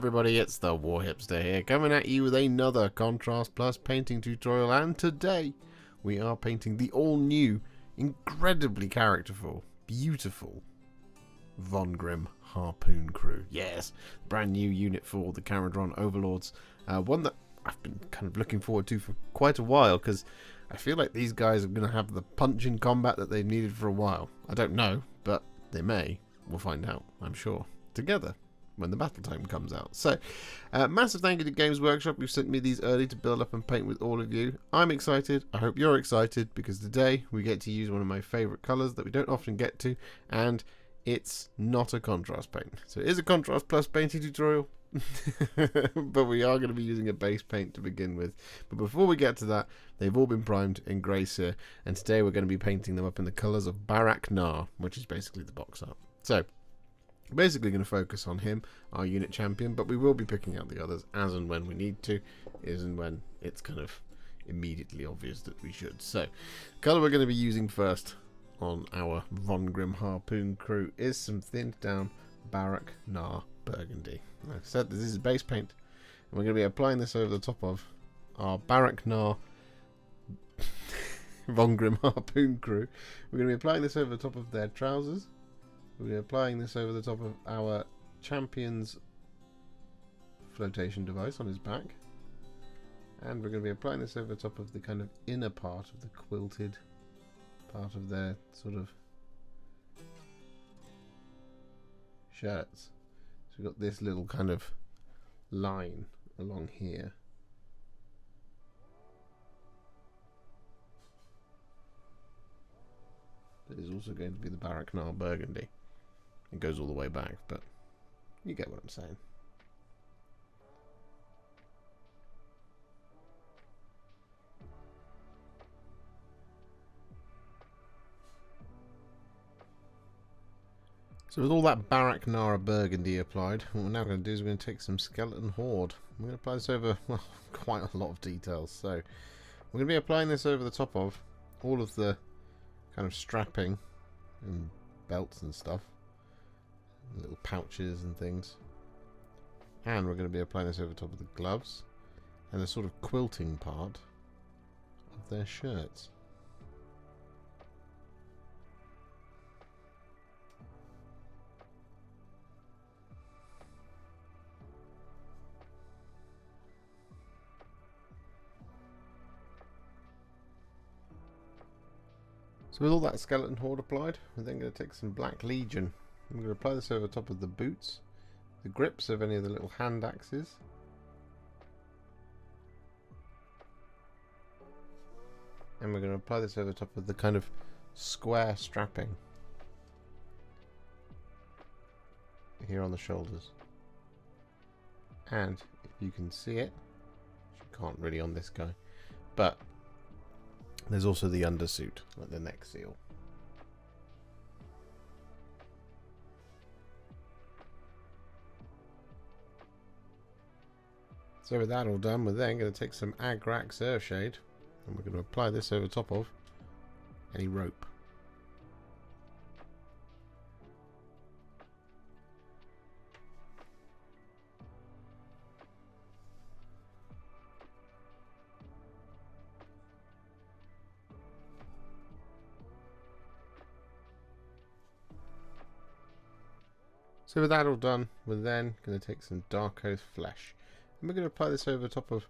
everybody, it's the Warhipster here, coming at you with another Contrast Plus painting tutorial, and today we are painting the all-new, incredibly characterful, beautiful Vongrim Harpoon Crew. Yes, brand new unit for the Kharadron Overlords, one that I've been kind of looking forward to for quite a while, because I feel like these guys are going to have the punch in combat that they've needed for a while. I don't know, but they may. We'll find out, I'm sure, together when the battle time comes out. So, massive thank you to Games Workshop who sent me these early to build up and paint with all of you. I'm excited. I hope you're excited, because today we get to use one of my favourite colours that we don't often get to, and it's not a contrast paint. So it is a Contrast Plus painting tutorial, but we are going to be using a base paint to begin with. But before we get to that, they've all been primed in grey Seer, and today we're going to be painting them up in the colours of Barak-Nar, which is basically the box art. So, basically going to focus on him, our unit champion, but we will be picking out the others as and when we need to, as and when it's kind of immediately obvious that we should. So, the colour we're going to be using first on our Vongrim Harpoon Crew is some thinned down Barak-Nar Burgundy. Like I said, this is base paint, and we're going to be applying this over the top of our Barak-Nar Vongrim Harpoon Crew. We're going to be applying this over the top of their trousers. We're going to be applying this over the top of our champion's flotation device on his back. And we're going to be applying this over the top of the kind of inner part of the quilted part of their sort of shirts. So we've got this little kind of line along here. That is also going to be the Barak-Nar Burgundy. It goes all the way back, but you get what I'm saying. So with all that Barak-Nar Burgundy applied, what we're now going to do is we're going to take some Skeleton Horde. We're going to apply this over, well, quite a lot of details. So we're going to be applying this over the top of all of the kind of strapping and belts and stuff. Little pouches and things, and we're going to be applying this over top of the gloves and the sort of quilting part of their shirts. So with all that Skeleton Horde applied, we're then going to take some Black Legion. I'm going to apply this over top of the boots, the grips of any of the little hand axes, and we're going to apply this over top of the kind of square strapping here on the shoulders. And if you can see it, which you can't really on this guy, but there's also the undersuit, like the neck seal. So with that all done, we're then going to take some Agrax Earthshade, and we're going to apply this over top of any rope. So with that all done, we're then going to take some Darkoath Flesh, and we're going to apply this over the top of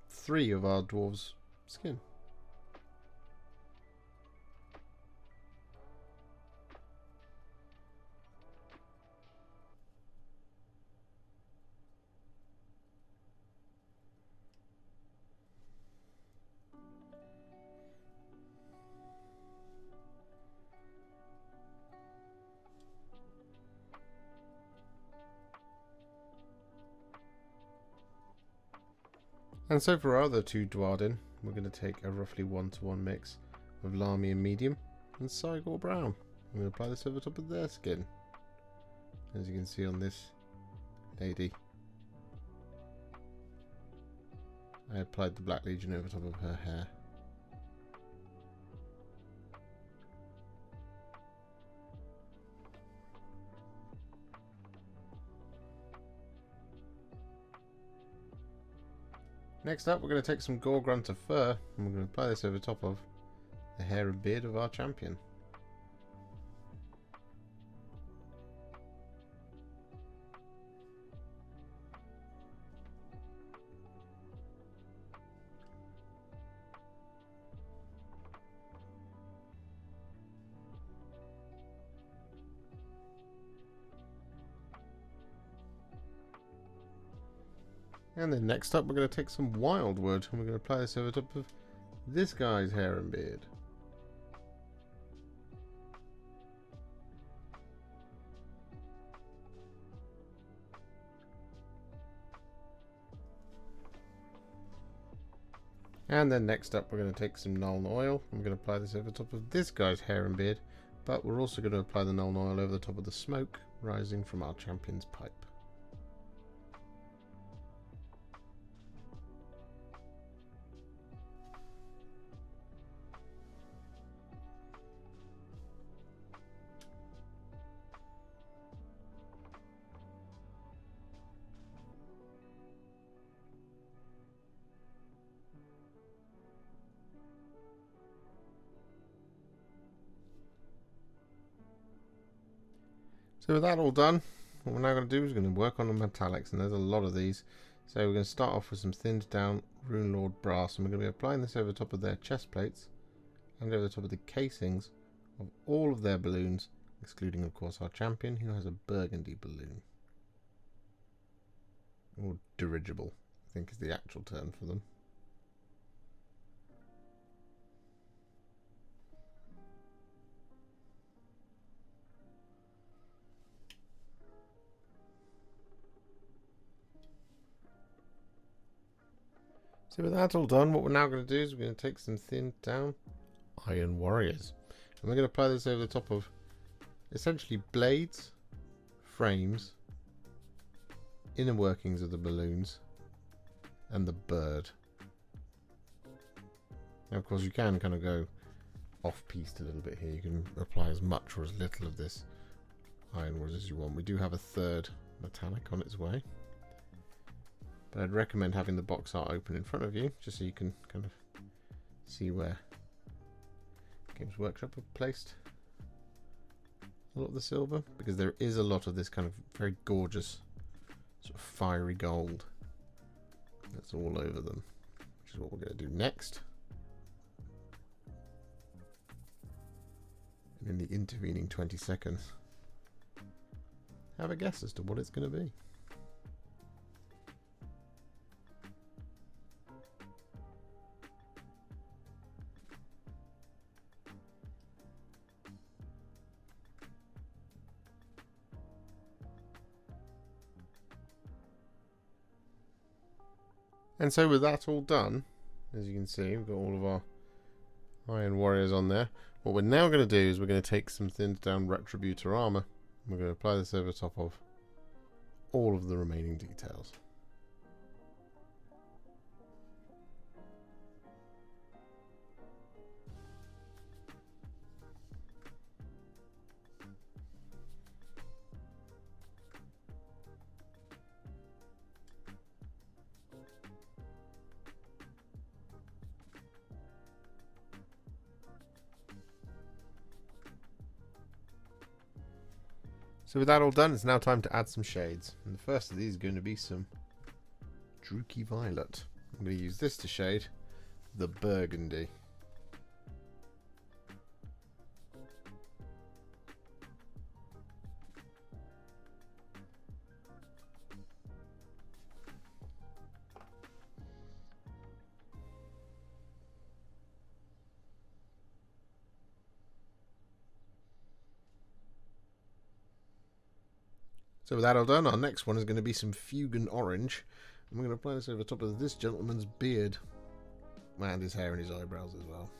3 of our dwarves' skin. And so for our other 2 Dwarden, we're going to take a roughly 1-to-1 mix of Lahmian Medium and Cygor Brown. I'm going to apply this over top of their skin, as you can see on this lady. I applied the Black Legion over top of her hair. Next up, we're going to take some Gore-Grunta Fur and we're going to apply this over top of the hair and beard of our champion. And then next up we're going to take some Wyldwood and we're going to apply this over top of this guy's hair and beard. And then next up we're going to take some Nuln Oil and we're going to apply this over top of this guy's hair and beard, but we're also going to apply the Nuln Oil over the top of the smoke rising from our champion's pipe. So with that all done, what we're now going to do is going to work on the metallics, and there's a lot of these. So we're going to start off with some thinned down Runelord Brass, and we're going to be applying this over the top of their chest plates and over the top of the casings of all of their balloons, excluding of course our champion, who has a burgundy balloon. Or dirigible, I think is the actual term for them. So with that all done, what we're now going to do is we're going to take some thinned down Iron Warriors. And we're going to apply this over the top of essentially blades, frames, inner workings of the balloons, and the bird. Now of course you can kind of go off-piste a little bit here. You can apply as much or as little of this Iron Warriors as you want. We do have a third metallic on its way. But I'd recommend having the box art open in front of you, just so you can kind of see where Games Workshop have placed a lot of the silver, because there is a lot of this kind of very gorgeous sort of fiery gold that's all over them, which is what we're going to do next. And in the intervening 20 seconds, have a guess as to what it's going to be. And so with that all done, as you can see, we've got all of our Iron Warriors on there. What we're now going to do is we're going to take some thinned down Retributor Armour. We're going to apply this over top of all of the remaining details. So with that all done, it's now time to add some shades. And the first of these is going to be some Druchii Violet. I'm going to use this to shade the Burgundy. So with that all done, our next one is going to be some Fuegan Orange. And we're going to apply this over the top of this gentleman's beard. And his hair and his eyebrows as well.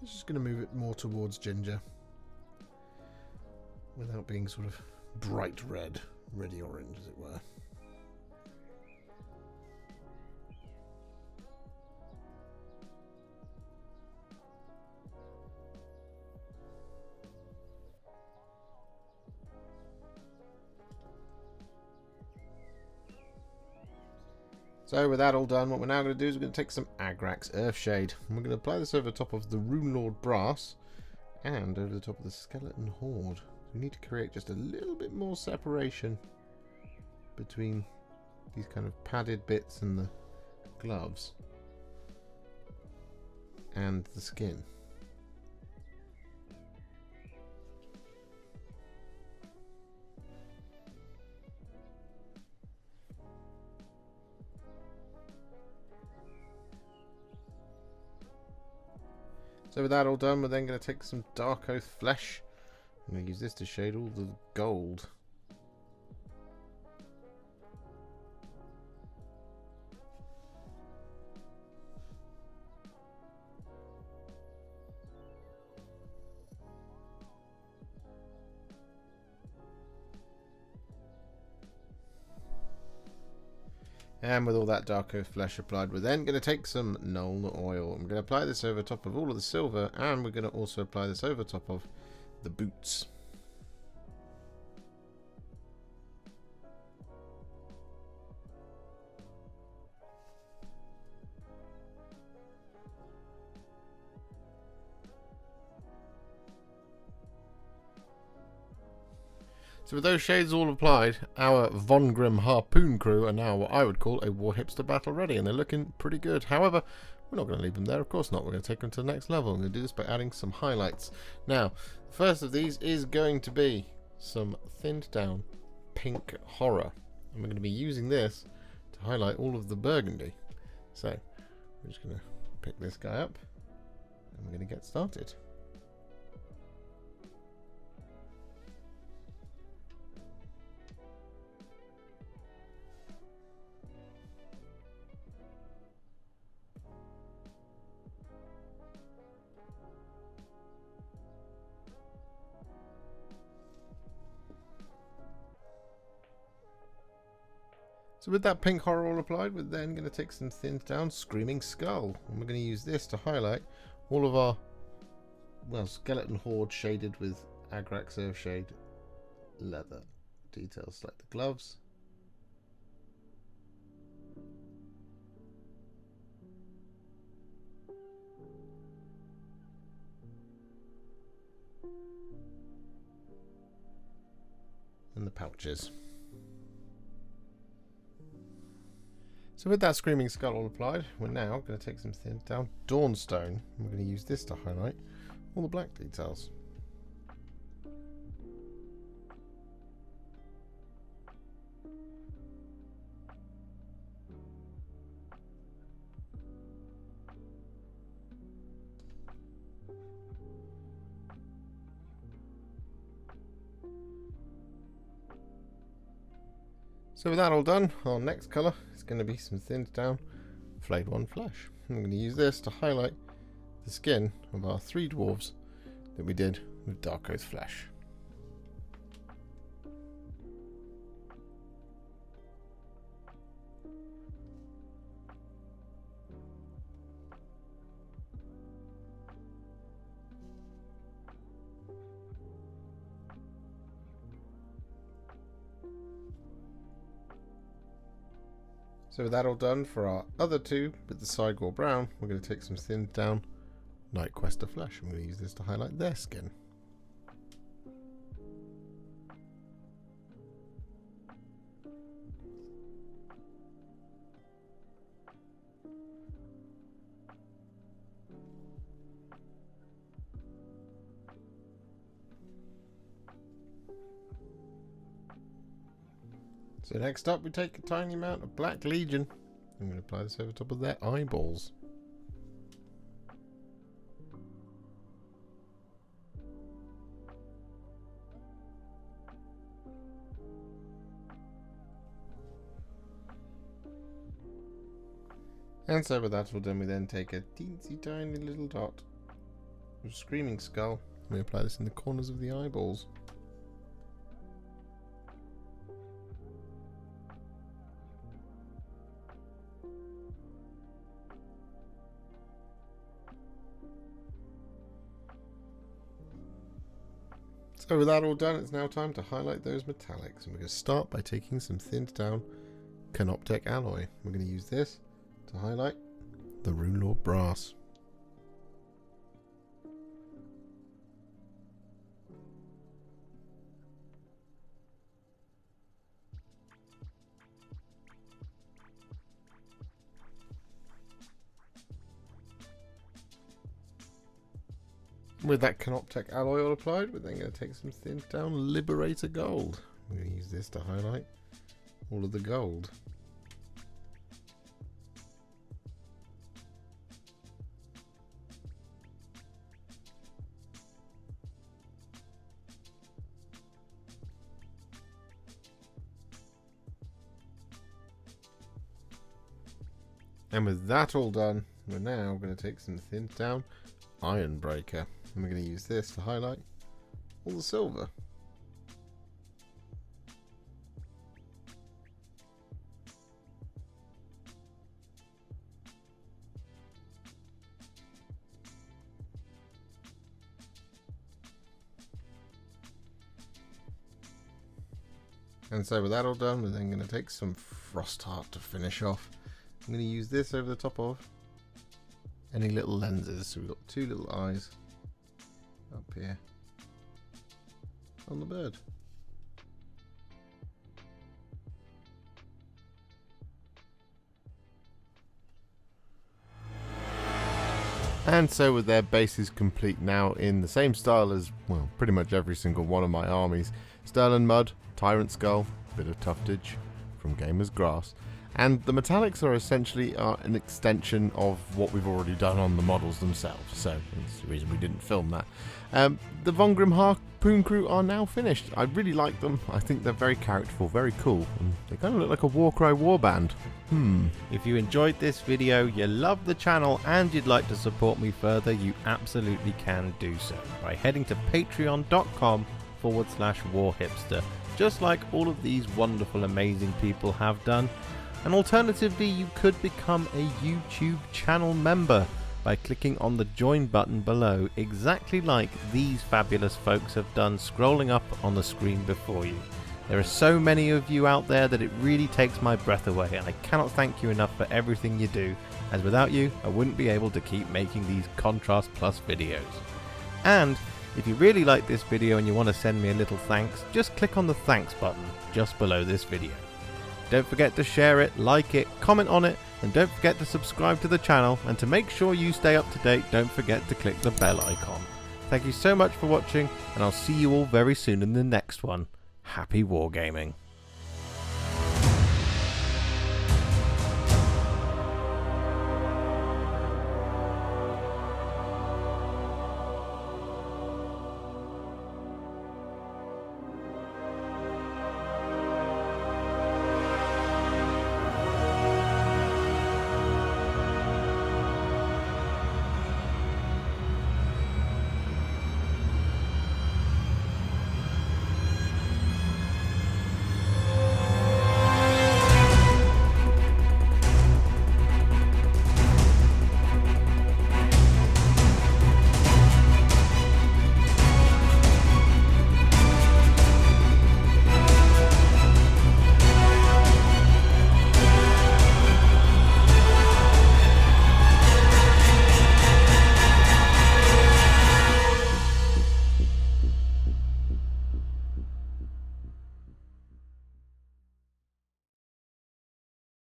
Just going to move it more towards ginger. Without being sort of bright red, reddy orange as it were. So with that all done, what we're now going to do is we're going to take some Agrax Earthshade. And we're going to apply this over the top of the Runelord Brass and over the top of the Skeleton Horde. We need to create just a little bit more separation between these kind of padded bits and the gloves and the skin. So with that all done, we're then going to take some Darkoath Flesh. I'm going to use this to shade all the gold. And with all that Darkoath Flesh applied, we're then going to take some Nuln Oil. I'm going to apply this over top of all of the silver, and we're going to also apply this over top of the boots. So with those shades all applied, our Vongrim Harpoon Crew are now what I would call a Warhipster battle ready, and they're looking pretty good. However, we're not going to leave them there, of course not. We're going to take them to the next level. I'm going to do this by adding some highlights. Now, the first of these is going to be some thinned down pink horror. And we're going to be using this to highlight all of the burgundy. So, we're just going to pick this guy up, and we're going to get started. So with that pink horror all applied, we're then going to take some thinned down Screaming Skull. And we're going to use this to highlight all of our, well, Skeleton Horde shaded with Agrax Earthshade leather details like the gloves. And the pouches. So with that Screaming Skull all applied, we're now going to take some thinned down Dawnstone. We're going to use this to highlight all the black details. So with that all done, our next colour is going to be some thinned down Flayed One Flesh. I'm going to use this to highlight the skin of our 3 dwarves that we did with Darkoath Flesh. So with that all done for our other 2 with the Cygor Brown, we're going to take some thinned down Knight-Questor Flesh. I'm going to use this to highlight their skin. So next up, we take a tiny amount of Black Legion. I'm going to apply this over top of their eyeballs. And so with that all done, we then take a teensy tiny little dot of Screaming Skull. And we apply this in the corners of the eyeballs. So with that all done, it's now time to highlight those metallics. And we're going to start by taking some thinned down Canoptek Alloy. We're going to use this to highlight the Runelord Brass. With that Canoptek Alloy all applied, we're then going to take some thinned down Liberator Gold. We're going to use this to highlight all of the gold. And with that all done, we're now going to take some thinned down Ironbreaker. And we're going to use this to highlight all the silver. And so with that all done, we're then going to take some Frostheart to finish off. I'm going to use this over the top of any little lenses. So we've got two little eyes up here on the bird. And so with their bases complete now in the same style as, well, pretty much every single one of my armies. Sterling Mud, Tyrant Skull, bit of tuftage from Gamer's Grass. And the metallics are essentially an extension of what we've already done on the models themselves, so that's the reason we didn't film that. The Vongrim Harpoon Crew are now finished. I really like them. I think they're very characterful, very cool, and they kind of look like a Warcry warband. If you enjoyed this video, you love the channel, and you'd like to support me further, you absolutely can do so by heading to patreon.com/warhipster, just like all of these wonderful, amazing people have done. And alternatively, you could become a YouTube channel member by clicking on the join button below, exactly like these fabulous folks have done, scrolling up on the screen before you. There are so many of you out there that it really takes my breath away, and I cannot thank you enough for everything you do, as without you I wouldn't be able to keep making these Contrast Plus videos. And if you really like this video and you want to send me a little thanks, just click on the thanks button just below this video. Don't forget to share it, like it, comment on it, and don't forget to subscribe to the channel, and to make sure you stay up to date, don't forget to click the bell icon. Thank you so much for watching, and I'll see you all very soon in the next one. Happy wargaming.